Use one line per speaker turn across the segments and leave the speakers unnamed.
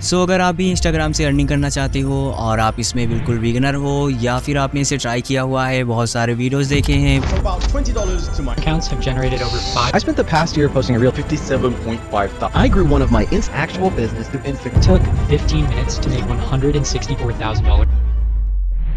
सो अगर आप भी इंस्टाग्राम से अर्निंग करना चाहते हो और आप इसमें बिल्कुल बिगिनर हो या फिर आपने इसे ट्राई किया हुआ है, बहुत सारे वीडियोस देखे हैं,
So about $20 to my
Accounts have generated over five.
I spent the past year posting a reel 57.5 thousand. I grew one of my actual business through Instagram.
Took 15 minutes to make $164,000.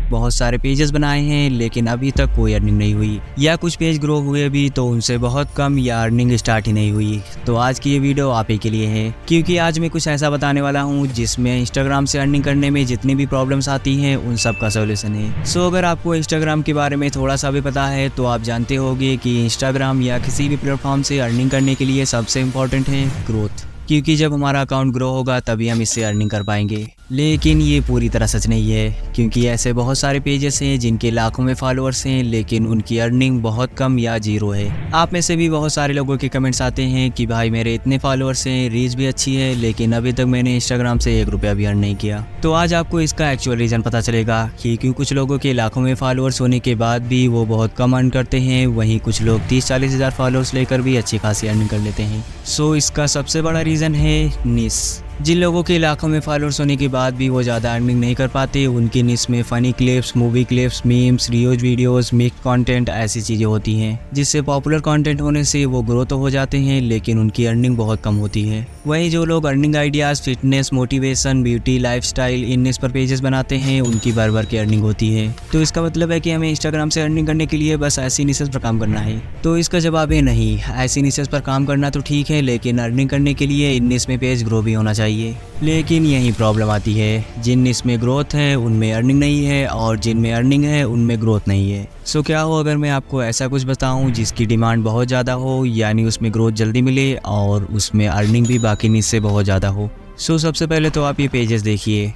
बहुत सारे pages बनाए हैं लेकिन अभी तक कोई earning नहीं हुई, या कुछ पेज ग्रो हुए भी तो उनसे बहुत कम या अर्निंग स्टार्ट ही नहीं हुई। तो आज की ये वीडियो आप ही के लिए है, क्योंकि आज मैं कुछ ऐसा बताने वाला हूँ जिसमें इंस्टाग्राम से अर्निंग करने में जितनी भी प्रॉब्लम्स आती हैं उन सब का सोल्यूशन है। सो अगर आपको इंस्टाग्राम के बारे में थोड़ा सा भी पता है तो आप जानते होंगे कि इंस्टाग्राम या किसी भी प्लेटफॉर्म से अर्निंग करने के लिए सबसे इम्पोर्टेंट है ग्रोथ, क्योंकि जब हमारा अकाउंट ग्रो होगा तभी हम इससे अर्निंग कर पाएंगे। लेकिन ये पूरी तरह सच नहीं है, क्योंकि ऐसे बहुत सारे पेजेस हैं जिनके लाखों में फॉलोअर्स हैं लेकिन उनकी अर्निंग बहुत कम या जीरो है। आप में से भी बहुत सारे लोगों के कमेंट्स आते हैं कि भाई मेरे इतने फॉलोअर्स हैं, रीच भी अच्छी है, लेकिन अभी तक मैंने इंस्टाग्राम से 1 रुपया भी अर्न नहीं किया। तो आज आपको इसका एक्चुअल रीज़न पता चलेगा कि क्यों कुछ लोगों के लाखों में फॉलोअर्स होने के बाद भी वो बहुत कम अर्न करते हैं, वहीं कुछ लोग 30-40 हज़ार फॉलोअर्स लेकर भी अच्छी खासी अर्निंग कर लेते हैं। सो इसका सबसे बड़ा रीज़न है निश। जिन लोगों के लाखों में फॉलोअर्स होने के बाद भी वो ज़्यादा अर्निंग नहीं कर पाते, उनकी निश में funny clips, movie clips, memes, reviews videos, mix content ऐसी चीज़ें होती हैं, जिससे पॉपुलर कंटेंट होने से वो ग्रो तो हो जाते हैं लेकिन उनकी अर्निंग बहुत कम होती है। वहीं जो लोग earning ideas, fitness, motivation, beauty, lifestyle इन निश पर पेजेस बनाते हैं उनकी भर भर की अर्निंग होती है। तो इसका मतलब है कि हमें इंस्टाग्राम से अर्निंग करने के लिए बस ऐसी निशेस पर काम करना है? तो इसका जवाब है नहीं। ऐसी निशेस पर काम करना तो ठीक है, लेकिन अर्निंग करने के लिए इन निश में पेज ग्रो भी होना चाहिए। लेकिन यही प्रॉब्लम आती है, जिन निश में ग्रोथ है उनमें अर्निंग नहीं है और जिनमें अर्निंग है उनमें ग्रोथ नहीं है। सो क्या हो अगर मैं आपको ऐसा कुछ बताऊं जिसकी डिमांड बहुत ज़्यादा हो, यानी उसमें ग्रोथ जल्दी मिले और उसमें अर्निंग भी बाकी निश से बहुत ज़्यादा हो। सो सबसे पहले तो आप ये पेजेस देखिए।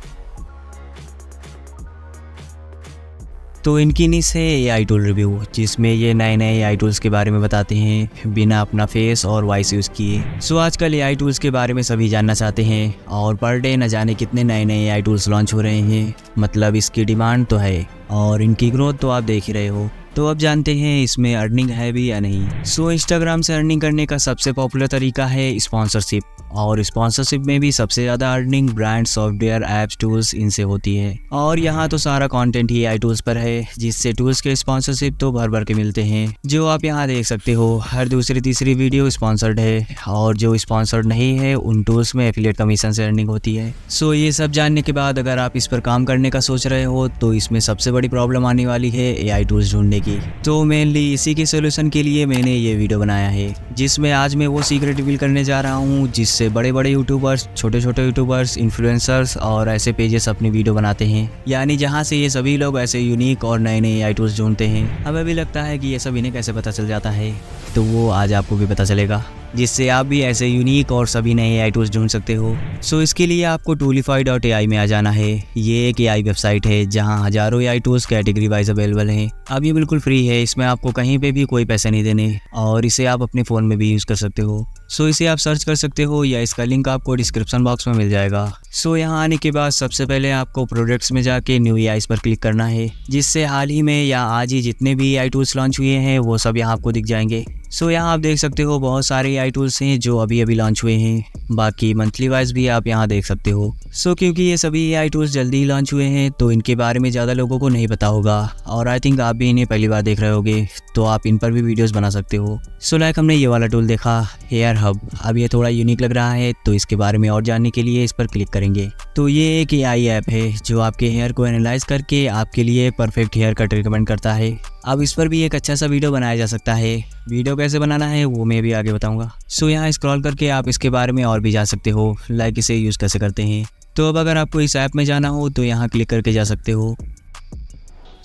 तो इनकी निश है एआई टूल रिव्यू, जिसमें ये नए नए एआई टूल्स के बारे में बताते हैं बिना अपना फेस और वॉइस यूज़ किए। सो आजकल एआई टूल्स के बारे में सभी जानना चाहते हैं और पर डे न जाने कितने नए नए एआई टूल्स लॉन्च हो रहे हैं, मतलब इसकी डिमांड तो है और इनकी ग्रोथ तो आप देख ही रहे हो। तो अब जानते हैं इसमें अर्निंग है भी या नहीं। सो इंस्टाग्राम से अर्निंग करने का सबसे पॉपुलर तरीका है स्पॉन्सरशिप, और स्पॉन्सरशिप में भी सबसे ज़्यादा earning brand, software, apps, tools इनसे होती है। और यहाँ तो सारा कंटेंट ही एआई टूल्स पर है, जिससे टूल्स के स्पॉन्सरशिप तो भर भर के मिलते हैं, जो आप यहाँ देख सकते हो। हर दूसरी तीसरी वीडियो स्पॉन्सर्ड है और जो स्पॉन्सर्ड नहीं है उन टूल्स में एफिलिएट कमीशन से अर्निंग होती है। सो ये सब जानने के बाद अगर आप इस पर काम करने का सोच रहे हो तो इसमें सबसे बड़ी प्रॉब्लम आने वाली है एआई टूल्स ढूंढने की। तो मेनली इसी के सोल्यूशन के लिए मैंने ये वीडियो बनाया है, जिसमें आज मैं वो सीक्रेट रिवील करने जा रहा हूँ जिससे बड़े बड़े यूट्यूबर्स, छोटे छोटे यूट्यूबर्स, इन्फ्लुएंसर्स और ऐसे पेजेस अपनी वीडियो बनाते हैं, यानी जहाँ से ये सभी लोग ऐसे यूनिक और नए नए एआई टूल्स ढूंढते हैं। हमें भी लगता है कि ये सब इन्हें कैसे पता चल जाता है, तो वो आज आपको भी पता चलेगा, जिससे आप भी ऐसे यूनिक और सभी नए एआई टूल्स ढूंढ सकते हो। सो इसके लिए आपको toolify.ai में आ जाना है। ये एक एआई वेबसाइट है जहां हज़ारों AI tools category wise available हैं। अब ये बिल्कुल फ्री है, इसमें आपको कहीं पे भी कोई पैसे नहीं देने और इसे आप अपने फ़ोन में भी यूज़ कर सकते हो। सो इसे आप सर्च कर सकते हो या इसका लिंक आपको डिस्क्रिप्शन बॉक्स में मिल जाएगा। सो यहाँ आने के बाद सबसे पहले आपको प्रोडक्ट्स में जाके न्यू एआईज पर क्लिक करना है, जिससे हाल ही में या आज ही जितने भी एआई टूल्स लॉन्च हुए हैं वो सब यहाँ आपको दिख जाएंगे। सो यहाँ आप देख सकते हो बहुत सारे एआई टूल्स हैं जो अभी अभी लॉन्च हुए हैं, बाकी मंथली वाइज भी आप यहाँ देख सकते हो। सो क्योंकि ये सभी एआई टूल्स जल्दी ही लॉन्च हुए हैं तो इनके बारे में ज़्यादा लोगों को नहीं पता होगा, और आई थिंक आप भी इन्हें पहली बार देख रहे होगे, तो आप इन पर भी वीडियोस बना सकते हो। सो लाइक हमने ये वाला टूल देखा, हेयर हब। अब ये थोड़ा यूनिक लग रहा है तो इसके बारे में और जानने के लिए इस पर क्लिक करेंगे। तो ये एक एआई ऐप है जो आपके हेयर को एनालाइज करके आपके लिए परफेक्ट हेयर कट रिकमेंड करता है। अब इस पर भी एक अच्छा सा वीडियो बनाया जा सकता है। वीडियो कैसे बनाना है वो मैं भी आगे बताऊंगा। सो यहाँ स्क्रॉल करके आप इसके बारे में और भी जान सकते हो, लाइक इसे यूज़ कैसे करते हैं। तो अब अगर आपको इस ऐप में जाना हो तो यहाँ क्लिक करके जा सकते हो।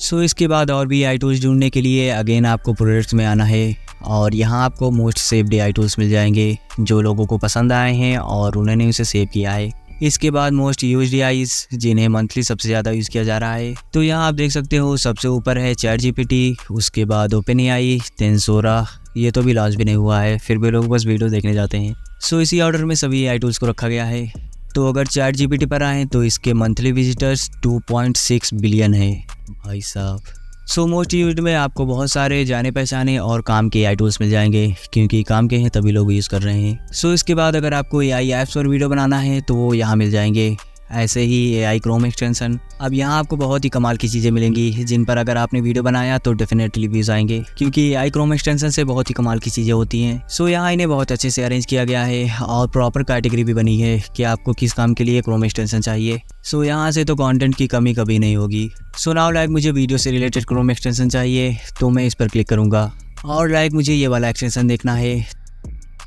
सो इसके बाद और भी एआई टूल्स ढूंढने के लिए अगेन आपको प्रोडक्ट्स में आना है और यहाँ आपको मोस्ट सेव्ड एआई टूल्स मिल जाएंगे जो लोगों को पसंद आए हैं और उन्होंने उसे सेव किया है। इसके बाद मोस्ट यूज्ड एआईज जिन्हें मंथली सबसे ज़्यादा यूज़ किया जा रहा है। तो यहाँ आप देख सकते हो सबसे ऊपर है चैट जीपीटी, उसके बाद ओपन एआई, देन सोरा। ये तो भी लॉन्च भी नहीं हुआ है, फिर भी लोग बस वीडियो देखने जाते हैं। सो इसी ऑर्डर में सभी एआई टूल्स को रखा गया है। तो अगर चैट जीपीटी पर आएँ तो इसके मंथली विजिटर्स 2.6 बिलियन है। भाई साहब सो मोस्ट यूज्ड में आपको बहुत सारे जाने पहचाने और काम के AI टूल्स मिल जाएंगे, क्योंकि काम के हैं तभी लोग यूज़ कर रहे हैं। सो इसके बाद अगर आपको AI ऐप्स पर वीडियो बनाना है तो वो यहाँ मिल जाएंगे। ऐसे ही AI क्रोम एक्सटेंशन। अब यहाँ आपको बहुत ही कमाल की चीज़ें मिलेंगी जिन पर अगर आपने वीडियो बनाया तो डेफिनेटली व्यूज़ आएंगे, क्योंकि AI क्रोम एक्सटेंशन से बहुत ही कमाल की चीज़ें होती हैं। सो यहाँ इन्हें बहुत अच्छे से अरेंज किया गया है और प्रॉपर कैटेगरी भी बनी है कि आपको किस काम के लिए क्रोम एक्सटेंशन चाहिए। सो यहाँ से तो कंटेंट की कमी कभी नहीं होगी। सो नाउ लाइक मुझे वीडियो से रिलेटेड क्रोम एक्सटेंशन चाहिए तो मैं इस पर क्लिक करूँगा, और लाइक मुझे ये वाला एक्सटेंशन देखना है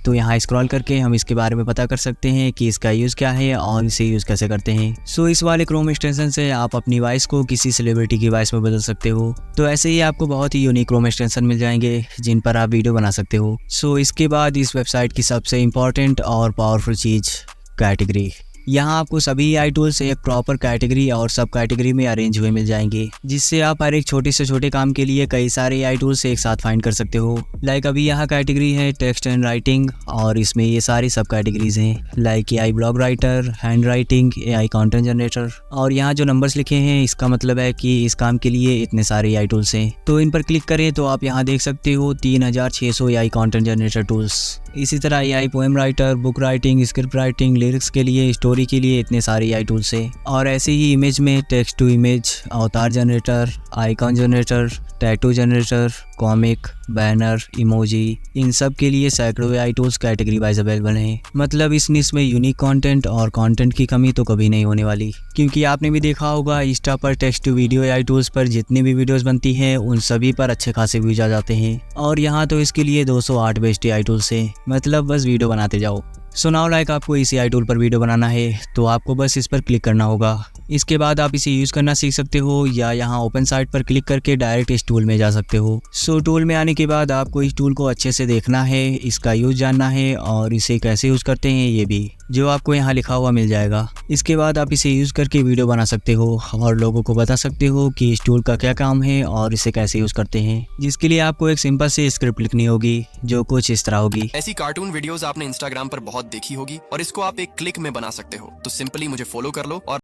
तो यहाँ स्क्रॉल करके हम इसके बारे में पता कर सकते हैं कि इसका यूज़ क्या है और इसे यूज़ कैसे करते हैं। सो इस वाले क्रोम एक्सटेंशन से आप अपनी वॉइस को किसी सेलिब्रिटी की वॉइस में बदल सकते हो। तो ऐसे ही आपको बहुत ही यूनिक क्रोम एक्सटेंशन मिल जाएंगे जिन पर आप वीडियो बना सकते हो। सो इसके बाद इस वेबसाइट की सबसे इम्पॉर्टेंट और पावरफुल चीज़, कैटेगरी। यहाँ आपको सभी AI टूल्स एक प्रॉपर कैटेगरी और सब कैटेगरी में अरेंज हुए मिल जाएंगे, जिससे आप हर एक छोटे से छोटे काम के लिए कई सारे AI टूल्स एक साथ फाइंड कर सकते हो। लाइक अभी यहाँ कैटेगरी है टेक्स्ट एंड राइटिंग, और इसमें ये सारी सब कैटेगरीज हैं, like AI blog writer, hand writing, AI content generator. और यहाँ जो नंबर्स लिखे हैं इसका मतलब है कि इस काम के लिए इतने सारे AI टूल्स हैं। तो इन पर क्लिक करें तो आप यहाँ देख सकते हो 3600 AI कंटेंट जनरेटर टूल्स। इसी तरह AI poem writer, book writing, script writing, lyrics के लिए, स्टोरी के लिए इतने सारे AI टूल्स हैं। और ऐसे ही इमेज में text to image, avatar generator, icon generator, tattoo generator, comic, banner, emoji, इन सब के लिए सैकड़ों AI tools category wise available हैं। मतलब इस निश में यूनिक कंटेंट और कंटेंट की कमी तो कभी नहीं होने वाली, क्योंकि आपने भी देखा होगा इंस्टा पर text to video AI tools पर जितनी भी वीडियोस बनती हैं उन सभी पर अच्छे खासे व्यूज आ जाते हैं। और यहाँ तो इसके लिए 208 बेस्ट AI टूल्स हैं, मतलब बस वीडियो बनाते जाओ। सो नाउ लाइक आपको इस AI टूल पर वीडियो बनाना है तो आपको बस इस पर क्लिक करना होगा। इसके बाद आप इसे यूज़ करना सीख सकते हो, या यहाँ ओपन साइट पर क्लिक करके डायरेक्ट इस टूल में जा सकते हो। सो टूल में आने के बाद आपको इस टूल को अच्छे से देखना है, इसका यूज़ जानना है और इसे कैसे यूज़ करते हैं ये भी, जो आपको यहाँ लिखा हुआ मिल जाएगा। इसके बाद आप इसे यूज़ करके वीडियो बना सकते हो और लोगों को बता सकते हो कि इस टूल का क्या काम है और इसे कैसे यूज़ करते हैं, जिसके लिए आपको एक सिंपल सी स्क्रिप्ट लिखनी होगी जो कुछ इस तरह होगी।
ऐसी कार्टून वीडियोस आपने इंस्टाग्राम पर बहुत देखी होगी और इसको आप एक क्लिक में बना सकते हो। तो सिंपली मुझे फॉलो कर लो और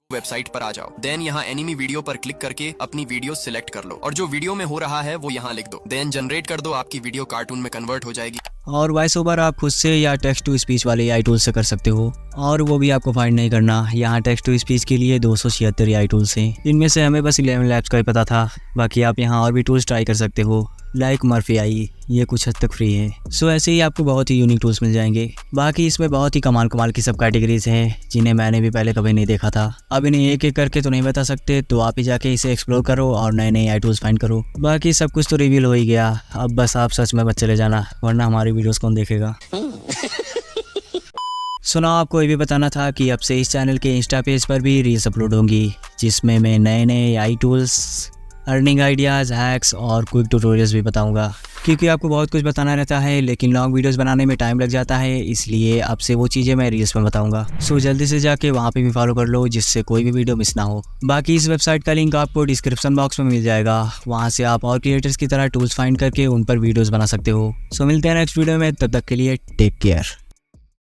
वेबसाइट पर आ जाओ। देन यहाँ एनिमी वीडियो पर क्लिक करके अपनी वीडियो सिलेक्ट कर लो और जो वीडियो में हो रहा है वो यहाँ लिख दो। देन जनरेट कर दो, आपकी वीडियो कार्टून में कन्वर्ट हो जाएगी।
और वॉइस ओवर आप खुद से या टेक्स्ट टू स्पीच वाले AI टूल से कर सकते हो, और वो भी आपको फाइंड नहीं करना। यहाँ टेक्स्ट टू स्पीच के लिए 276 AI टूल्स हैं, इनमें से हमें बस 11 लैब्स का ही पता था। बाकी आप यहाँ और भी टूल्स ट्राई कर सकते हो, लाइक मर्फी AI, ये कुछ हद तक फ्री है। सो ऐसे ही आपको बहुत ही यूनिक टूल्स मिल जाएंगे। बाकी इसमें बहुत ही कमाल कमाल की सब कैटेगरीज हैं जिन्हें मैंने भी पहले कभी नहीं देखा था। अब इन्हें एक एक करके तो नहीं बता सकते, तो आप ही जाके इसे एक्सप्लोर करो और नए नए AI टूल्स फाइंड करो। बाकी सब कुछ तो रिवील हो ही गया, अब बस आप सच में मत चले जाना, वरना हमारी वीडियोस कौन देखेगा। सुना आपको ये भी बताना था कि अब से इस चैनल के इंस्टा पेज पर भी रील्स अपलोड होंगी, जिसमें मैं नए नए AI tools, earning ideas, hacks और क्विक ट्यूटोरियल्स भी बताऊंगा, क्योंकि आपको बहुत कुछ बताना रहता है लेकिन लॉन्ग वीडियोस बनाने में टाइम लग जाता है, इसलिए अब से वो चीज़ें मैं रील्स में बताऊंगा। सो जल्दी से जाके वहाँ पे भी फॉलो कर लो, जिससे कोई भी वीडियो मिस ना हो। बाकी इस वेबसाइट का लिंक आपको डिस्क्रिप्शन बॉक्स में मिल जाएगा, वहाँ से आप और क्रिएटर्स की तरह टूल्स फाइंड करके उन पर वीडियोज़ बना सकते हो। सो मिलते हैं नेक्स्ट वीडियो में, तब तक के लिए टेक केयर।